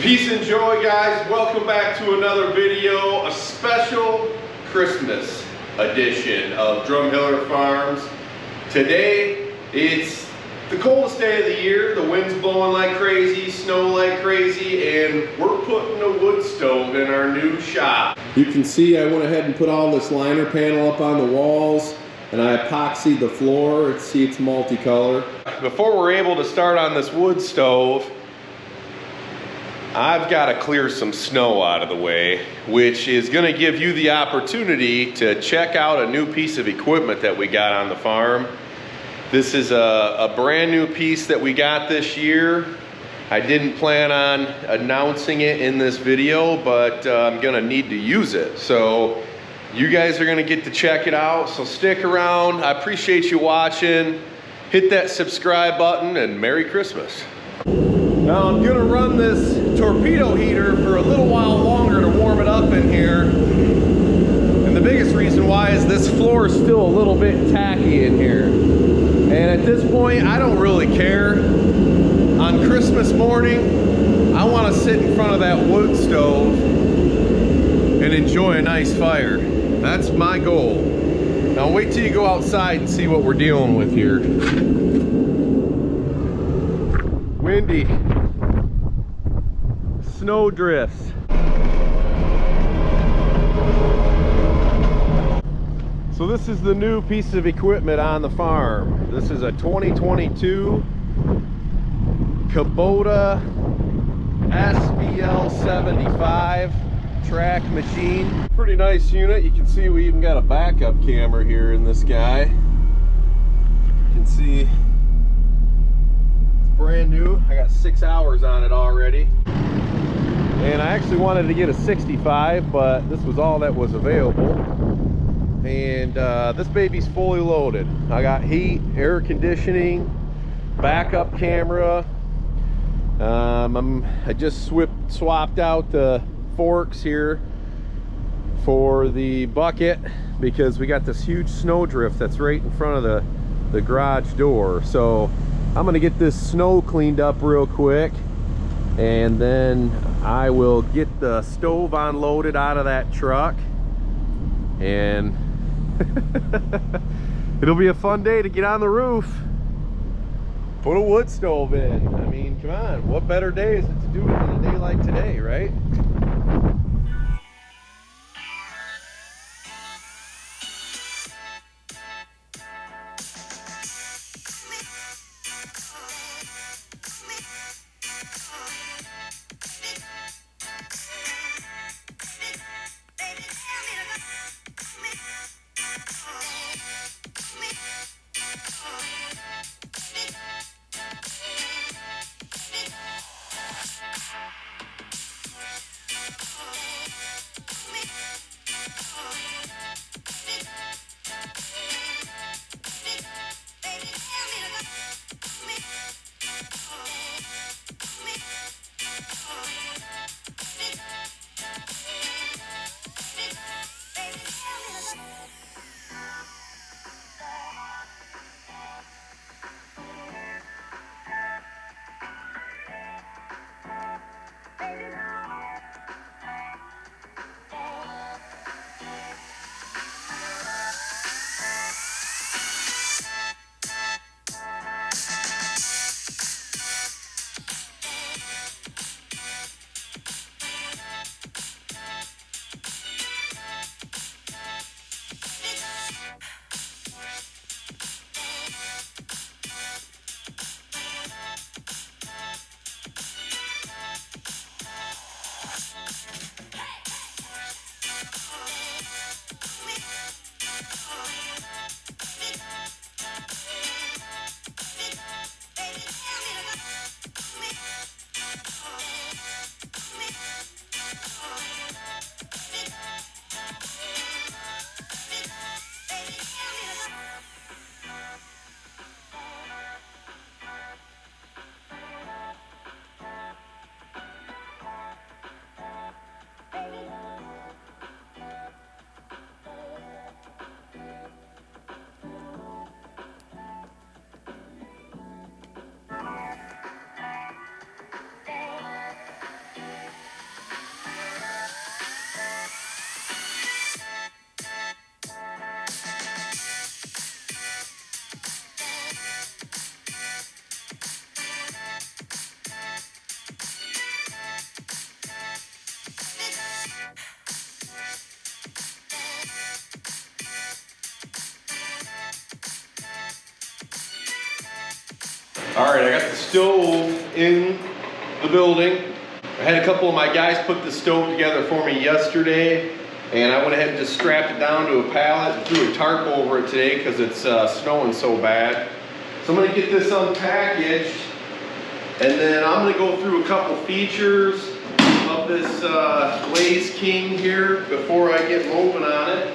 Peace and joy, guys. Welcome back to another video, a special Christmas edition of Drumheller Farms. Today, it's the coldest day of the year. The wind's blowing like crazy, snow like crazy, and we're putting a wood stove in our new shop. You can see I went ahead and put all this liner panel up on the walls, and I epoxied the floor. See, it's multicolor. Before we're able to start on this wood stove, I've got to clear some snow out of the way, which is going to give you the opportunity to check out a new piece of equipment that we got on the farm. This is a brand new piece that we got this year. I didn't plan on announcing it in this video, but I'm going to need to use it. So you guys are going to get to check it out, so stick around. I appreciate you watching. Hit that subscribe button and Merry Christmas. Now I'm gonna run this torpedo heater for a little while longer to warm it up in here. And the biggest reason why is this floor is still a little bit tacky in here. And at this point, I don't really care. On Christmas morning, I wanna sit in front of that wood stove and enjoy a nice fire. That's my goal. Now wait till you go outside and see what we're dealing with here. Windy. Snow drifts. So this is the new piece of equipment on the farm. This is a 2022 Kubota SVL 75 track machine. Pretty nice unit. You can see we even got a backup camera here in this guy. You can see it's brand new. I got 6 hours on it already. And I actually wanted to get a 65, but this was all that was available. And this baby's fully loaded. I got heat, air conditioning, backup camera. I just swapped out the forks here for the bucket because we got this huge snow drift that's right in front of the garage door. So I'm gonna get this snow cleaned up real quick, and then I will get the stove unloaded out of that truck, and it'll be a fun day to get on the roof, put a wood stove in. I mean, come on, what better day is it to do it than a day like today, right? All right, I got the stove in the building. I had a couple of my guys put the stove together for me yesterday, and I went ahead and just strapped it down to a pallet and threw a tarp over it today because it's snowing so bad. So I'm gonna get this unpackaged, and then I'm gonna go through a couple features of this Blaze King here before I get moving on it.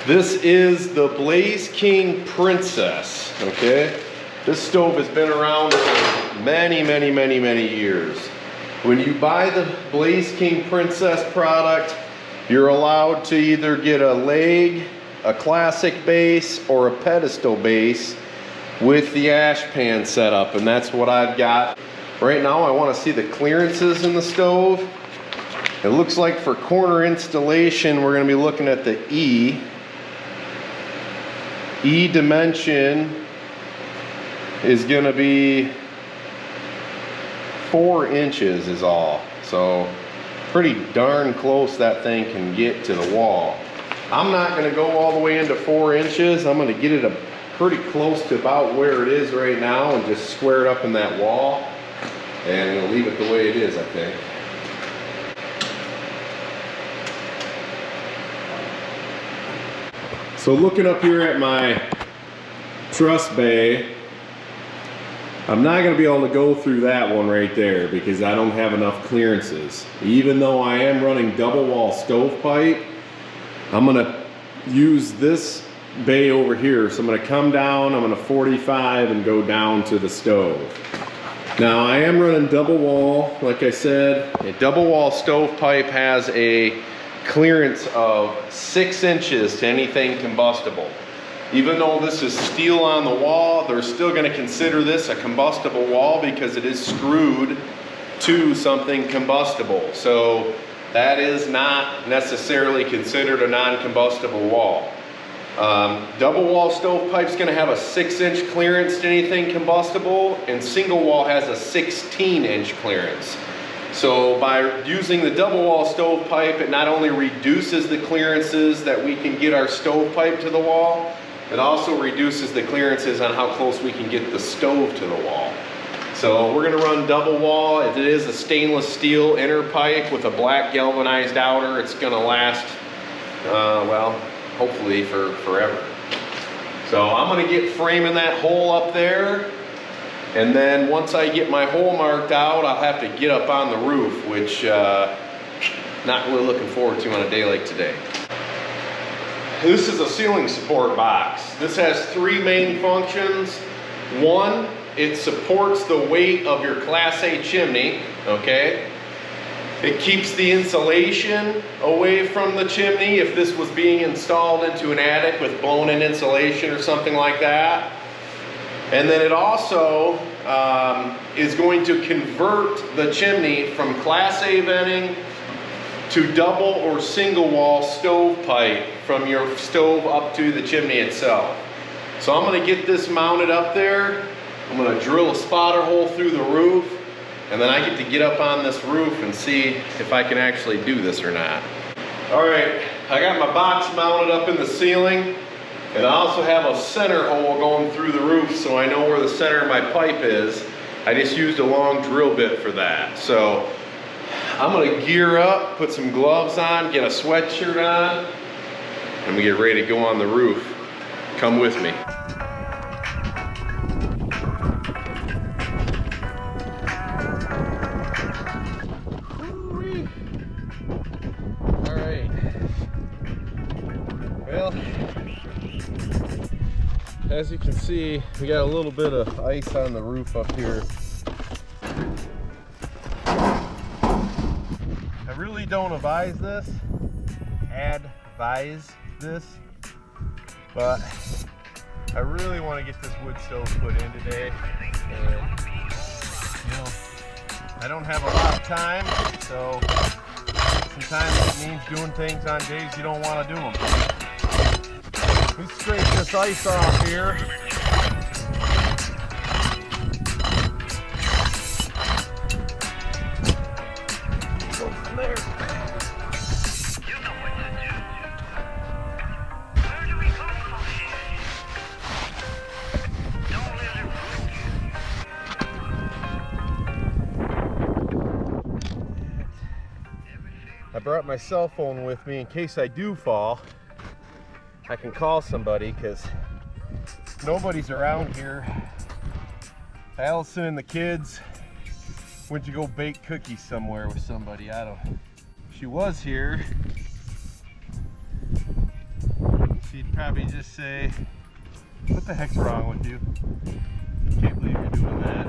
This is the Blaze King Princess, okay? This stove has been around for many years. When you buy the Blaze King Princess product, you're allowed to either get a leg, a classic base, or a pedestal base with the ash pan setup, and that's what I've got. Right now I want to see the clearances in the stove. It looks like for corner installation we're going to be looking at the E dimension is going to be 4 inches is all. So pretty darn close that thing can get to the wall. I'm not going to go all the way into 4 inches. I'm going to get it pretty close to about where it is right now and just square it up in that wall. And I'm going to leave it the way it is, I think. So looking up here at my truss bay, I'm not going to be able to go through that one right there because I don't have enough clearances. Even though I am running double wall stovepipe, I'm going to use this bay over here. So I'm going to come down, I'm going to 45 and go down to the stove. Now I am running double wall, like I said. A double wall stovepipe has a clearance of 6 inches to anything combustible. Even though this is steel on the wall, they're still going to consider this a combustible wall because it is screwed to something combustible. So that is not necessarily considered a non-combustible wall. Double wall stovepipe is going to have a 6-inch clearance to anything combustible, and single wall has a 16-inch clearance. So by using the double wall stovepipe, it not only reduces the clearances that we can get our stovepipe to the wall, it also reduces the clearances on how close we can get the stove to the wall. So we're going to run double wall. If it is a stainless steel inner pipe with a black galvanized outer, it's going to last, well, hopefully for forever. So I'm going to get framing that hole up there. And then once I get my hole marked out, I'll have to get up on the roof, which not really looking forward to on a day like today. This is a ceiling support box. This has 3 main functions. One, it supports the weight of your Class A chimney, okay? It keeps the insulation away from the chimney if this was being installed into an attic with blown-in insulation or something like that. And then it also is going to convert the chimney from Class A venting to double or single wall stovepipe from your stove up to the chimney itself. So I'm going to get this mounted up there. I'm going to drill a spotter hole through the roof, and then I get to get up on this roof and see if I can actually do this or not. All right, I got my box mounted up in the ceiling. And I also have a center hole going through the roof so I know where the center of my pipe is. I just used a long drill bit for that. So I'm gonna gear up, put some gloves on, get a sweatshirt on, and we get ready to go on the roof. Come with me. All right. Well, As you can see, we got a little bit of ice on the roof up here. I really don't advise this, but I really want to get this wood stove put in today. And, you know, I don't have a lot of time, so sometimes it means doing things on days you don't want to do them. Let me scrape this ice off here. Go from there. You know what to do. Where do we go from here? Don't let it ruin you. I brought my cell phone with me in case I do fall. I can call somebody because nobody's around here. Allison and the kids went to go bake cookies somewhere with somebody. I don't know. If she was here, she'd probably just say, "What the heck's wrong with you? Can't believe you're doing that."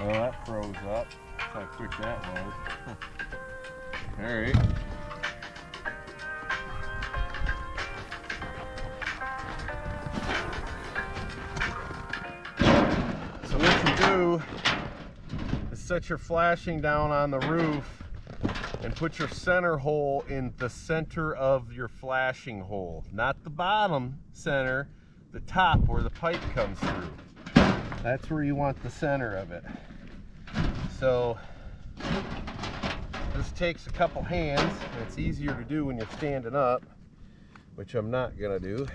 Oh, that froze up. That's how quick that was. Alright. So what you do is set your flashing down on the roof and put your center hole in the center of your flashing hole. Not the bottom center, the top where the pipe comes through. That's where you want the center of it. So this takes a couple hands, and it's easier to do when you're standing up, which I'm not gonna do.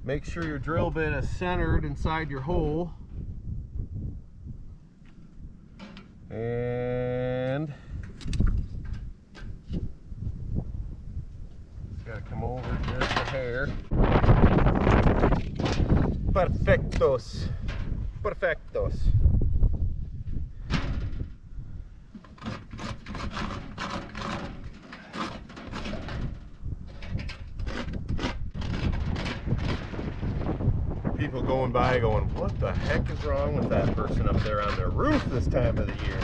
Make sure your drill bit is centered inside your hole. And it's gotta come over just a hair. Perfectos. Perfectos. People going by going, what the heck is wrong with that person up there on their roof this time of the year?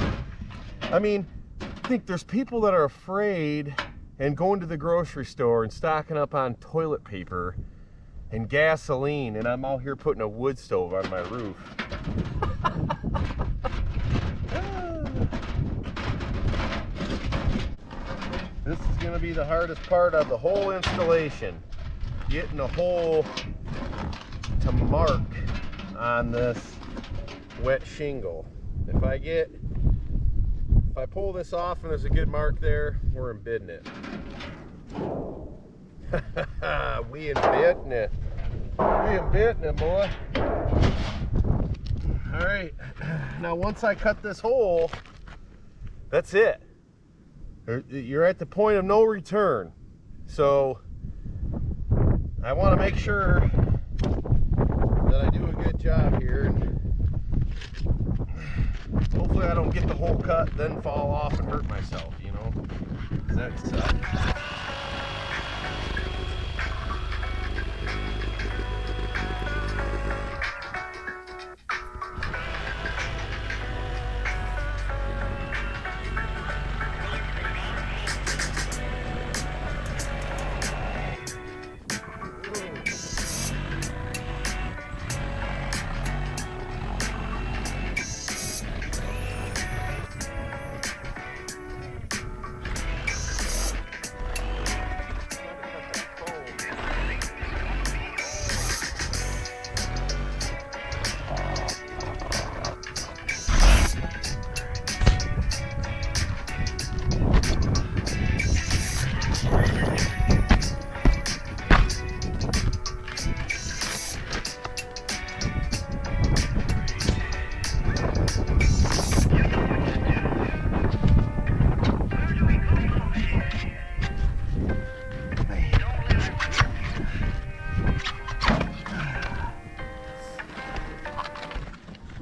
I mean, I think there's people that are afraid and going to the grocery store and stocking up on toilet paper and gasoline, and I'm out here putting a wood stove on my roof. This is going to be the hardest part of the whole installation. Getting a hole to mark on this wet shingle. If I pull this off and there's a good mark there, we're embedding it. We embedding it. We embedding it, boy. All right. Now, once I cut this hole, that's it. You're at the point of no return. So I want to make sure that I do a good job here, and hopefully I don't get the hole cut, then fall off and hurt myself, you know? That sucks.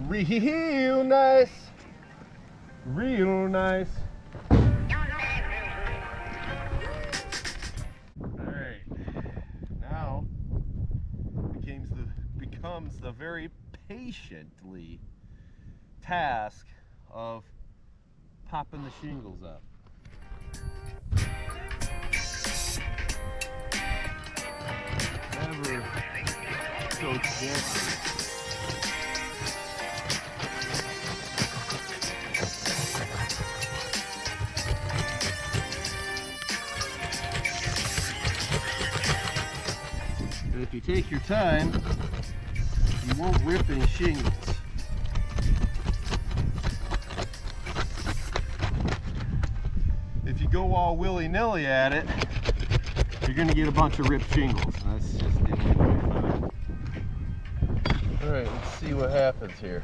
real nice. Real nice. Alright. Now becomes the very patiently task of popping the shingles up. Ever so gently. And if you take your time, you won't rip any shingles. If you go all willy-nilly at it, you're going to get a bunch of ripped shingles. That's just the only way about it. Alright, let's see what happens here.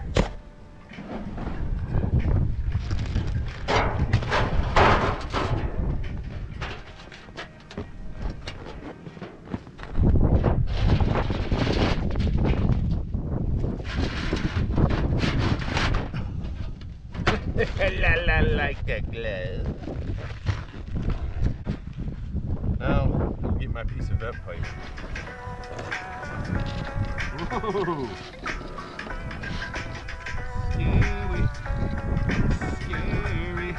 La la, like a glove. Now, I'll get my piece of vent pipe. Whoa! Scary. Scary.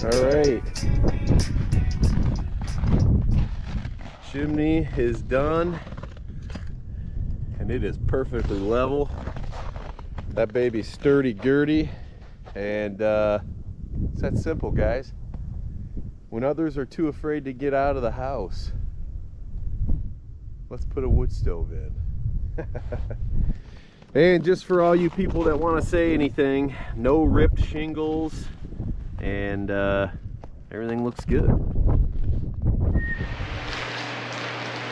All right, chimney is done and it is perfectly level. That baby's sturdy-gurdy, and it's that simple, guys. When others are too afraid to get out of the house, let's put a wood stove in. And just for all you people that want to say anything, no ripped shingles, and everything looks good.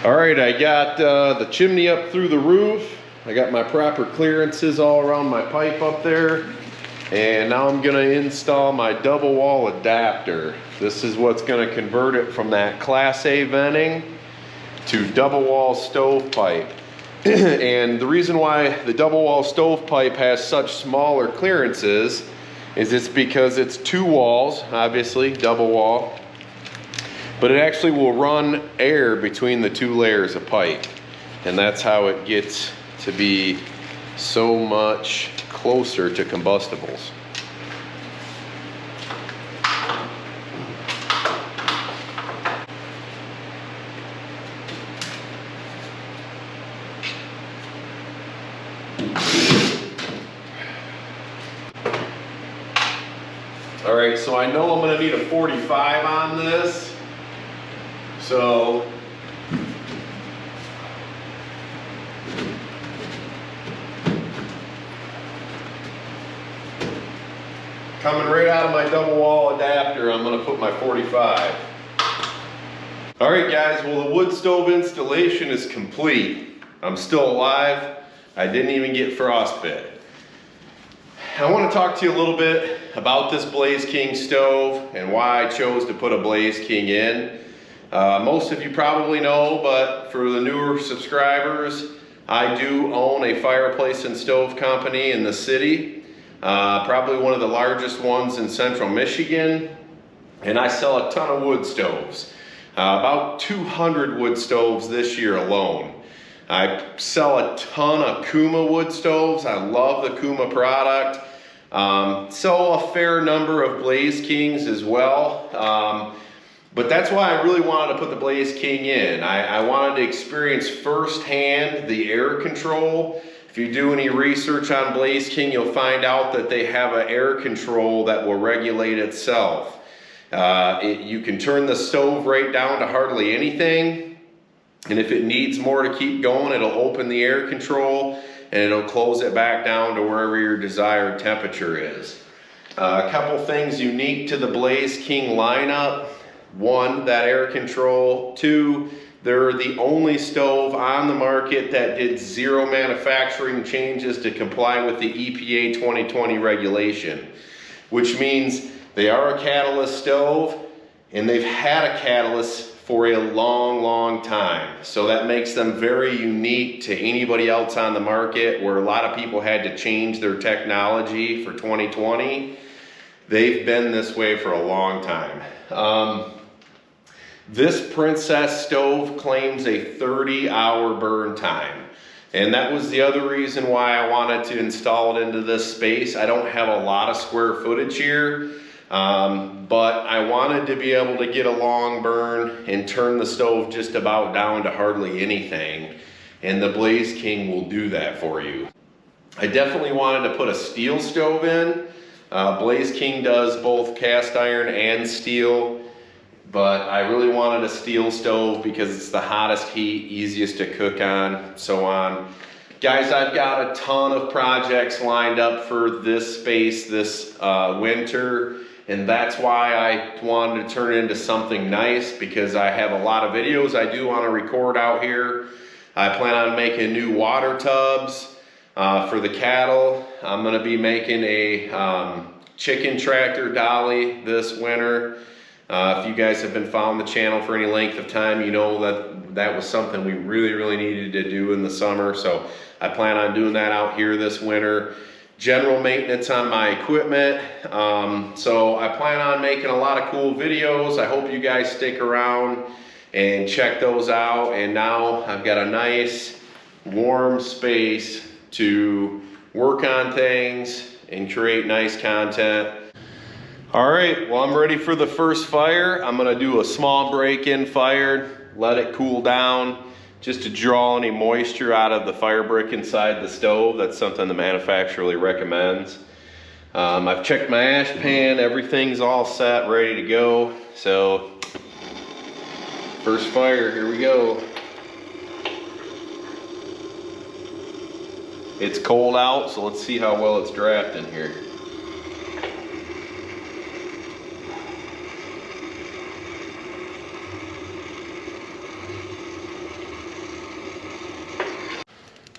All right, I got the chimney up through the roof. I got my proper clearances all around my pipe up there, and now I'm gonna install my double wall adapter. This is what's gonna convert it from that Class A venting to double wall stovepipe. And the reason why the double wall stovepipe has such smaller clearances is it's because it's two walls, obviously, double wall, but it actually will run air between the two layers of pipe. And that's how it gets to be so much closer to combustibles. All right, so I know I'm gonna need a 45 on this. So coming right out of my double wall adapter, I'm gonna put my 45. All right, guys, well, the wood stove installation is complete. I'm still alive. I didn't even get frostbite. I want to talk to you a little bit about this Blaze King stove and why I chose to put a Blaze King in. Most of you probably know, but for the newer subscribers, I do own a fireplace and stove company in the city, probably one of the largest ones in central Michigan, and I sell a ton of wood stoves, about 200 wood stoves this year alone. I sell a ton of Kuma wood stoves. I love the Kuma product. Sell a fair number of Blaze Kings as well. But that's why I really wanted to put the Blaze King in. I wanted to experience firsthand the air control. If you do any research on Blaze King, you'll find out that they have an air control that will regulate itself. You can turn the stove right down to hardly anything. And if it needs more to keep going, it'll open the air control and it'll close it back down to wherever your desired temperature is. A couple things unique to the Blaze King lineup. One, that air control. Two, they're the only stove on the market that did 0 manufacturing changes to comply with the EPA 2020 regulation, which means they are a catalyst stove and they've had a catalyst for a long, long time. So that makes them very unique to anybody else on the market, where a lot of people had to change their technology for 2020. They've been this way for a long time. This Princess stove claims a 30-hour burn time. And that was the other reason why I wanted to install it into this space. I don't have a lot of square footage here, but I wanted to be able to get a long burn and turn the stove just about down to hardly anything. And the Blaze King will do that for you. I definitely wanted to put a steel stove in. Blaze King does both cast iron and steel, but I really wanted a steel stove because it's the hottest heat, easiest to cook on, so on. Guys, I've got a ton of projects lined up for this space this winter, and that's why I wanted to turn it into something nice, because I have a lot of videos I do want to record out here. I plan on making new water tubs for the cattle. I'm going to be making a chicken tractor dolly this winter. If you guys have been following the channel for any length of time, you know that that was something we really needed to do in the summer. So I plan on doing that out here this winter. General maintenance on my equipment. So I plan on making a lot of cool videos. I hope you guys stick around and check those out. And now I've got a nice warm space to work on things and create nice content. All right, well, I'm ready for the first fire. I'm gonna do a small break-in fire, let it cool down, just to draw any moisture out of the fire brick inside the stove. That's something the manufacturer really recommends. I've checked my ash pan, everything's all set, ready to go. So, first fire, here we go. It's cold out, so let's see how well it's drafting here.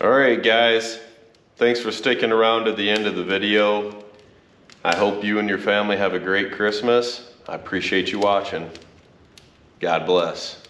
All right, guys, thanks for sticking around to the end of the video. I hope you and your family have a great Christmas. I appreciate you watching. God bless.